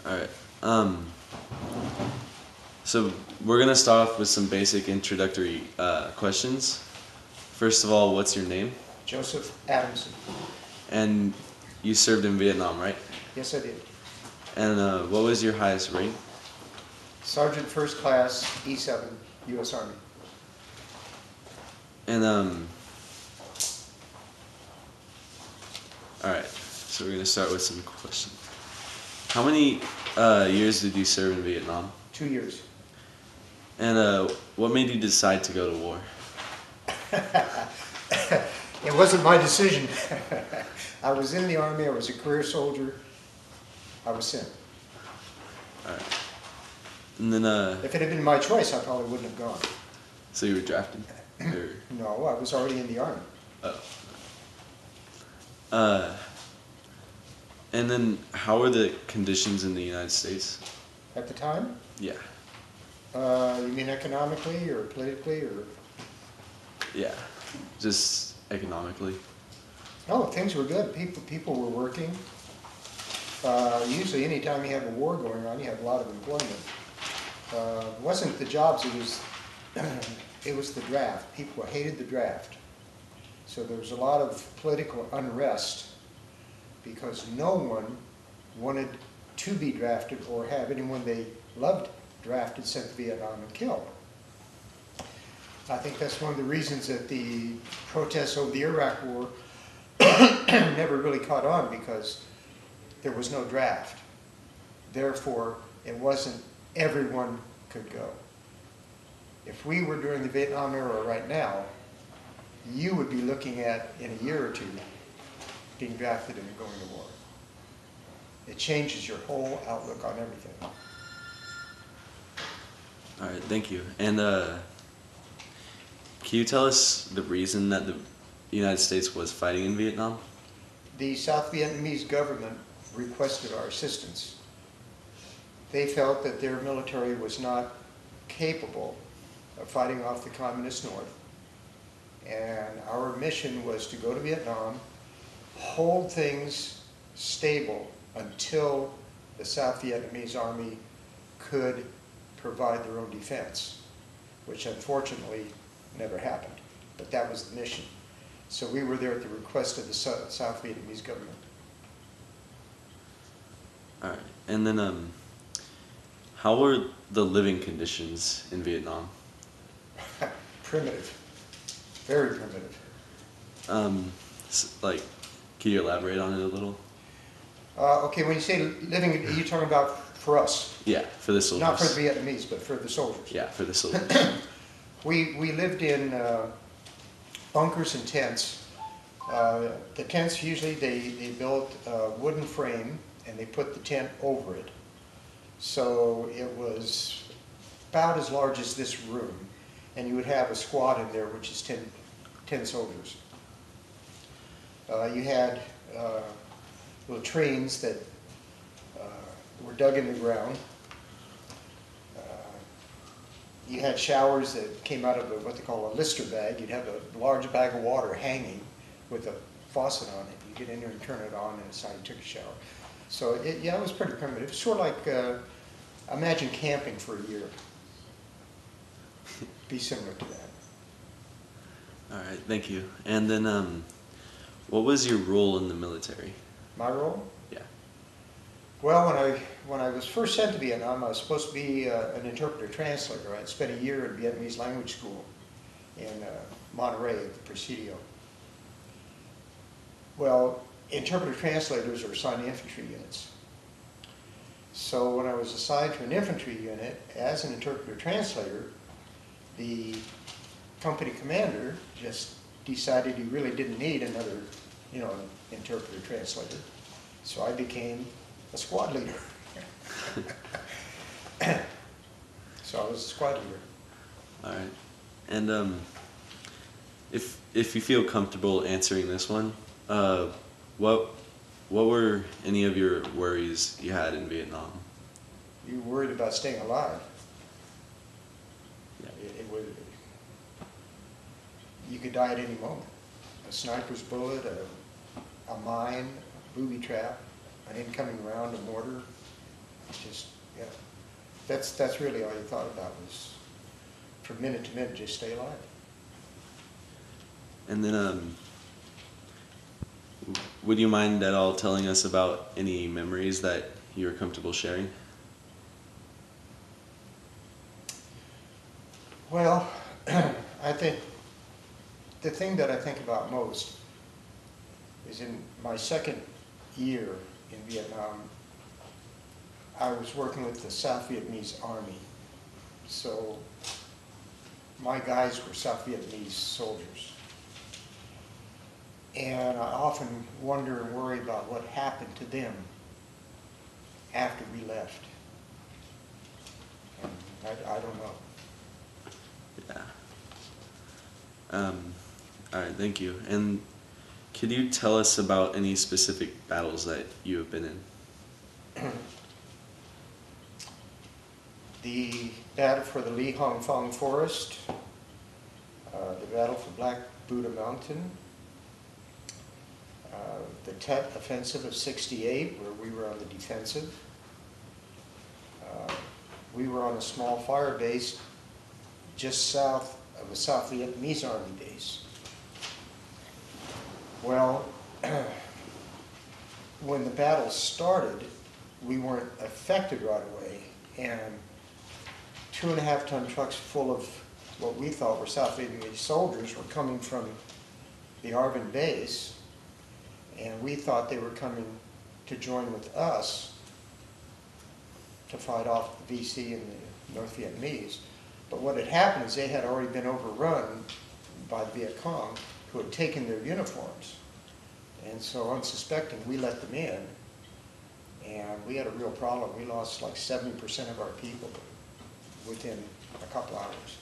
All right. So we're gonna start off with some basic introductory questions. First of all, what's your name? Joseph Adamson. And you served in Vietnam, right? Yes, I did. And what was your highest rank? Sergeant First Class, E7, U.S. Army. And all right. So we're gonna start with some questions. How many years did you serve in Vietnam? 2 years. And what made you decide to go to war? It wasn't my decision. I was in the Army, I was a career soldier, I was sent. All right. And then If it had been my choice, I probably wouldn't have gone. so you were drafted? Or, No, I was already in the Army. oh. And then how were the conditions in the United States? At the time? Yeah. You mean economically or politically or? Yeah. Just economically. Oh, things were good. People were working. Usually any time you have a war going on, you have a lot of employment. It wasn't the jobs, it was the draft. People hated the draft. So there was a lot of political unrest because no one wanted to be drafted or have anyone they loved drafted, sent to Vietnam and killed. I think that's one of the reasons that the protests over the Iraq War never really caught on, because there was no draft. Therefore, it wasn't everyone could go. If we were during the Vietnam era right now, you would be looking at, in a year or two, being drafted and going to war. It changes your whole outlook on everything. All right, thank you. And can you tell us the reason that the United States was fighting in Vietnam? The South Vietnamese government requested our assistance. They felt that their military was not capable of fighting off the Communist North. And our mission was to go to Vietnam, hold things stable until the South Vietnamese army could provide their own defense, which unfortunately never happened. But that was the mission. So we were there at the request of the South Vietnamese government. All right. And then how were the living conditions in Vietnam? Primitive. Very primitive. Like, can you elaborate on it a little? Okay, when you say living, are you talking about for us? Yeah, for the soldiers. Not for the Vietnamese, but for the soldiers. Yeah, for the soldiers. We lived in bunkers and tents. The tents, usually they built a wooden frame and they put the tent over it. So it was about as large as this room, and you would have a squad in there, which is 10 soldiers. You had latrines that were dug in the ground. You had showers that came out of what they call a lister bag. You'd have a large bag of water hanging with a faucet on it. You get in there and turn it on, and it's how you took a shower. So yeah, it was pretty primitive. Sort of like, imagine camping for a year. Be similar to that. All right, thank you. And then what was your role in the military? My role? Yeah. Well, when I was first sent to Vietnam, I was supposed to be an interpreter translator. I'd spent a year at Vietnamese language school in Monterey at the Presidio. Well, interpreter translators are assigned to infantry units. So when I was assigned to an infantry unit as an interpreter translator, the company commander just decided he really didn't need another, interpreter translator. So I became a squad leader. So I was a squad leader. All right. And if you feel comfortable answering this one, what were any of your worries you had in Vietnam? You were worried about staying alive. Yeah. You could die at any moment. A sniper's bullet, a mine, a booby trap, an incoming round, a mortar. just, yeah. That's really all you thought about was from minute to minute, just stay alive. And then, would you mind at all telling us about any memories that you are comfortable sharing? Well, I think the thing that I think about most is in my second year in Vietnam, I was working with the South Vietnamese Army. So my guys were South Vietnamese soldiers. And I often wonder and worry about what happened to them after we left. And I don't know. Yeah. All right, thank you. And could you tell us about any specific battles that you have been in? The battle for the Li Hong Fong Forest, the battle for Black Buddha Mountain, the Tet Offensive of '68, where we were on the defensive. We were on a small fire base just south of a South Vietnamese Army base. Well, when the battle started, we weren't affected right away, and 2.5-ton trucks full of what we thought were South Vietnamese soldiers were coming from the ARVN base, and we thought they were coming to join with us to fight off the VC and the North Vietnamese. But what had happened is they had already been overrun by the Viet Cong, who had taken their uniforms. And so unsuspecting, we let them in, and we had a real problem. We lost like 70% of our people within a couple hours.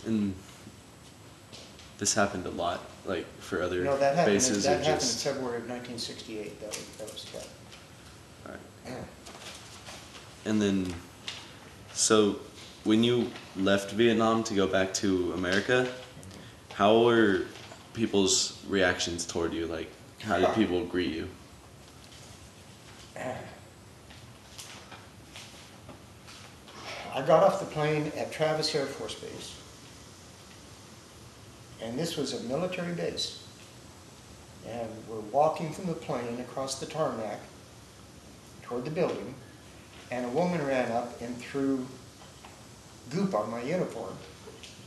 And this happened a lot, like for other No, that happened, bases, that or happened in just. February of 1968. That was Tet. All right. And then, so when you left Vietnam to go back to America, how were people's reactions toward you? Like, how did people greet you? I got off the plane at Travis Air Force Base, and this was a military base. And we're walking from the plane across the tarmac toward the building, and a woman ran up and threw goop on my uniform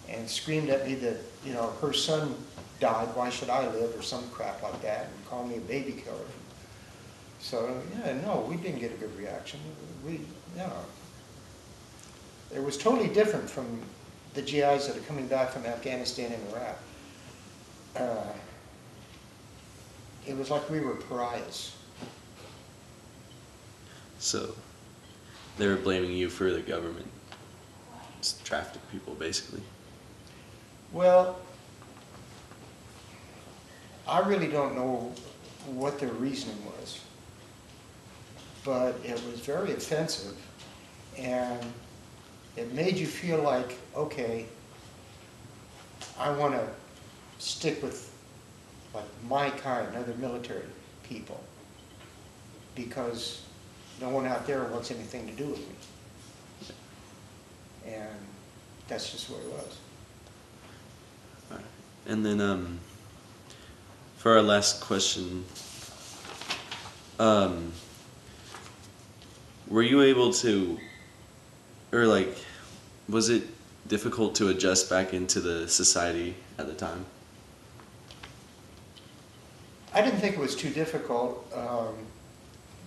and screamed at me that, you know, her son died, why should I live, or some crap like that, and called me a baby killer. So, yeah, no, we didn't get a good reaction. It was totally different from the GIs that are coming back from Afghanistan and Iraq. It was like we were pariahs. So they were blaming you for the government just drafting people, basically. Well, I really don't know what their reasoning was, but it was very offensive, and it made you feel like, okay, I want to stick with like my kind, other military people, because no one out there wants anything to do with me. And that's just what it was. All right. And then for our last question, were you able to, or like, was it difficult to adjust back into the society at the time? I didn't think it was too difficult.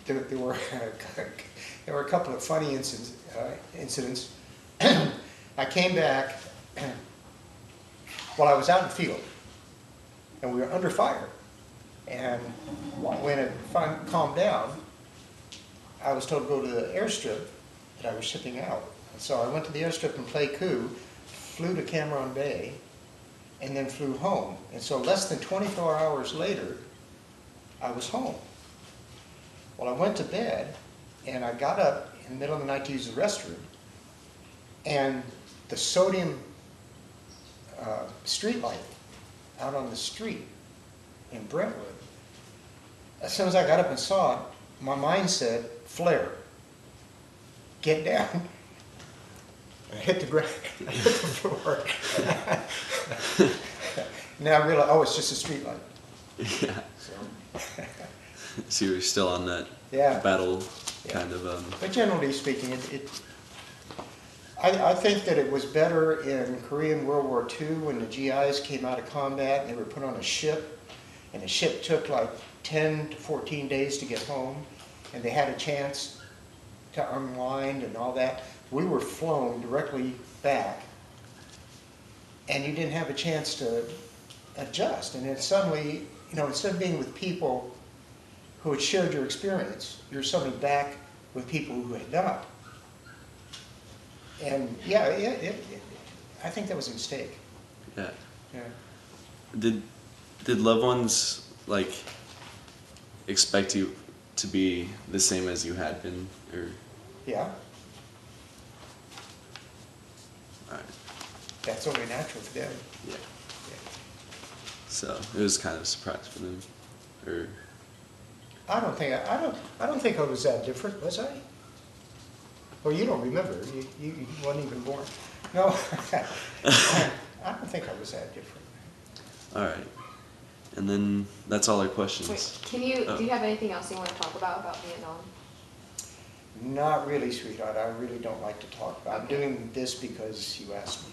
There were there were a couple of funny incidents. I came back while I was out in the field, and we were under fire. And when it finally calmed down, I was told to go to the airstrip that I was shipping out. And so I went to the airstrip in Pleiku, flew to Cam Bay, and then flew home. And so less than 24 hours later, I was home. Well, I went to bed, and I got up in the middle of the night to use the restroom, and the sodium street light out on the street in Brentwood, as soon as I got up and saw it, my mind said, flare, get down. I hit the ground, I hit the floor. Now I realize, oh, it's just a street light. Yeah. So, So you were still on that yeah. battle Yeah. kind of. But generally speaking, I think that it was better in Korean World War II when the GIs came out of combat and they were put on a ship, and the ship took like 10 to 14 days to get home, and they had a chance to unwind and all that. We were flown directly back, and you didn't have a chance to adjust. And then suddenly, you know, instead of being with people who had shared your experience, you're suddenly back with people who had not. And yeah, I think that was a mistake. Yeah. Yeah. Did loved ones like expect you to be the same as you had been, or? Yeah, All right. that's only natural for them. Yeah. Yeah. So it was kind of a surprise for them, or? I don't think I was that different, was I? Well, you don't remember. You weren't even born. No, I don't think I was that different. All right. And then that's all our questions. Wait, do you have anything else you want to talk about Vietnam? Not really, sweetheart. I really don't like to talk about. I'm Okay. doing this because you asked me.